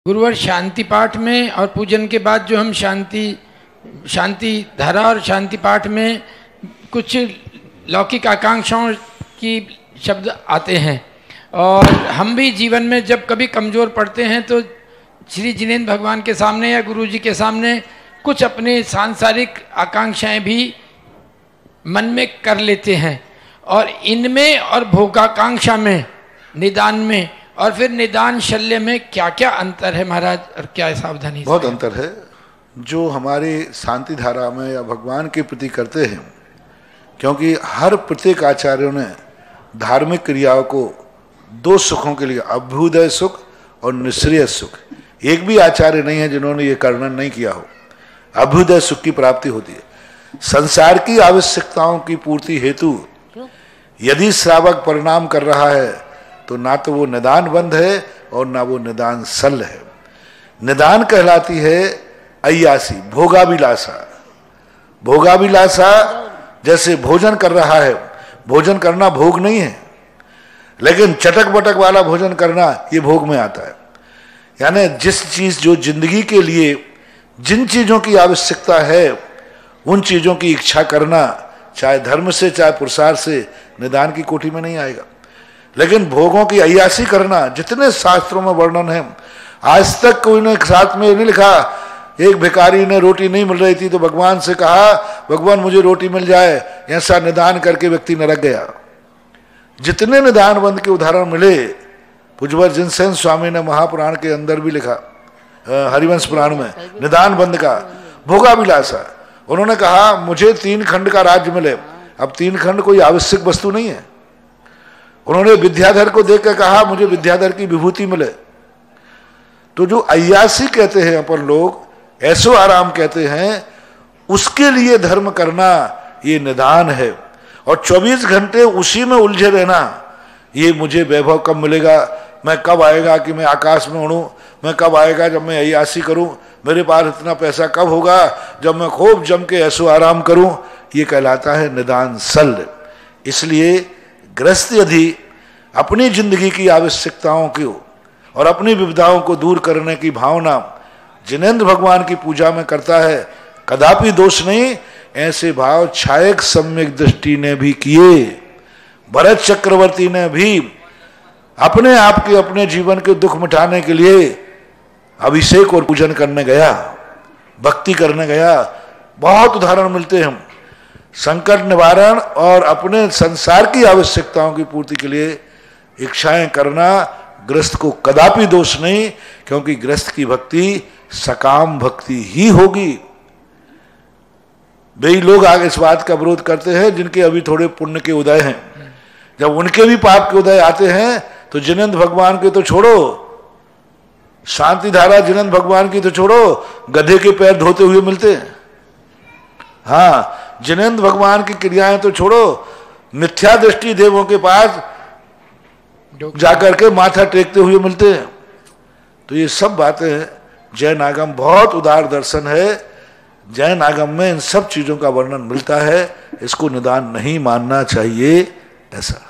गुरुवार शांति पाठ में और पूजन के बाद जो हम शांति धारा और शांति पाठ में कुछ लौकिक आकांक्षाओं की शब्द आते हैं, और हम भी जीवन में जब कभी कमज़ोर पड़ते हैं तो श्री जिनेंद्र भगवान के सामने या गुरु जी के सामने कुछ अपने सांसारिक आकांक्षाएं भी मन में कर लेते हैं, और इनमें और भोगाकांक्षा में, निदान में और फिर निदान शल्य में क्या क्या अंतर है महाराज, और क्या सावधानी? बहुत अंतर है। जो हमारे शांति धारा में या भगवान के प्रति करते हैं, क्योंकि हर प्रत्येक आचार्यों ने धार्मिक क्रियाओं को दो सुखों के लिए, अभ्युदय सुख और निश्रेय सुख, एक भी आचार्य नहीं है जिन्होंने ये वर्णन नहीं किया हो। अभ्युदय सुख की प्राप्ति होती है। संसार की आवश्यकताओं की पूर्ति हेतु यदि श्रावक परिणाम कर रहा है तो ना तो वो निदान बंध है और ना वो निदान सल है। निदान कहलाती है अय्यासी, भोगाभिलाषा। भोगाभिलाषा जैसे भोजन कर रहा है, भोजन करना भोग नहीं है, लेकिन चटक बटक वाला भोजन करना ये भोग में आता है। यानी जिस चीज, जो जिंदगी के लिए जिन चीजों की आवश्यकता है उन चीजों की इच्छा करना, चाहे धर्म से चाहे पुरुषार्थ से, निदान की कोटि में नहीं आएगा। लेकिन भोगों की अय्यासी करना, जितने शास्त्रों में वर्णन है, आज तक कोई ने साथ में नहीं लिखा। एक भिखारी ने रोटी नहीं मिल रही थी तो भगवान से कहा, भगवान मुझे रोटी मिल जाए, ऐसा निदान करके व्यक्ति नरक गया। जितने निदान बंद के उदाहरण मिले, पूज्यवर जिनसेन स्वामी ने महापुराण के अंदर भी लिखा, हरिवंश पुराण में, निदान बंद का भोगाभिलाषा। उन्होंने कहा मुझे 3 खंड का राज्य मिले। अब 3 खंड कोई आवश्यक वस्तु नहीं है। उन्होंने विद्याधर को देखकर कहा मुझे विद्याधर की विभूति मिले। तो जो अय्यासी कहते हैं अपन लोग, ऐसो आराम कहते हैं, उसके लिए धर्म करना ये निदान है। और 24 घंटे उसी में उलझे रहना, ये मुझे वैभव कब मिलेगा, मैं कब आएगा कि मैं आकाश में उड़ूं, मैं कब आएगा जब मैं अय्यासी करूं, मेरे पास इतना पैसा कब होगा जब मैं खूब जम के ऐसो आराम करूं, ये कहलाता है निदान सल। इसलिए गृहस्थ यदि अपनी जिंदगी की आवश्यकताओं को और अपनी विविधाओं को दूर करने की भावना जिनेंद्र भगवान की पूजा में करता है, कदापि दोष नहीं। ऐसे भाव छायक सम्यक दृष्टि ने भी किए। भरत चक्रवर्ती ने भी अपने आप के, अपने जीवन के दुख मिटाने के लिए अभिषेक और पूजन करने गया, भक्ति करने गया। बहुत उदाहरण मिलते हैं। संकट निवारण और अपने संसार की आवश्यकताओं की पूर्ति के लिए इच्छाएं करना गृहस्थ को कदापि दोष नहीं, क्योंकि गृहस्थ की भक्ति सकाम भक्ति ही होगी। वही लोग आगे इस बात का विरोध करते हैं जिनके अभी थोड़े पुण्य के उदय हैं। जब उनके भी पाप के उदय आते हैं तो जिनेंद्र भगवान के तो छोड़ो, शांति धारा जिनेंद्र भगवान की तो छोड़ो, गधे के पैर धोते हुए मिलते हैं। हाँ, जिनेंद्र भगवान की क्रियाएं तो छोड़ो, मिथ्या दृष्टि देवों के पास जाकर के माथा टेकते हुए मिलते हैं। तो ये सब बातें जैन आगम, बहुत उदार दर्शन है। जैन आगम में इन सब चीजों का वर्णन मिलता है। इसको निदान नहीं मानना चाहिए, ऐसा।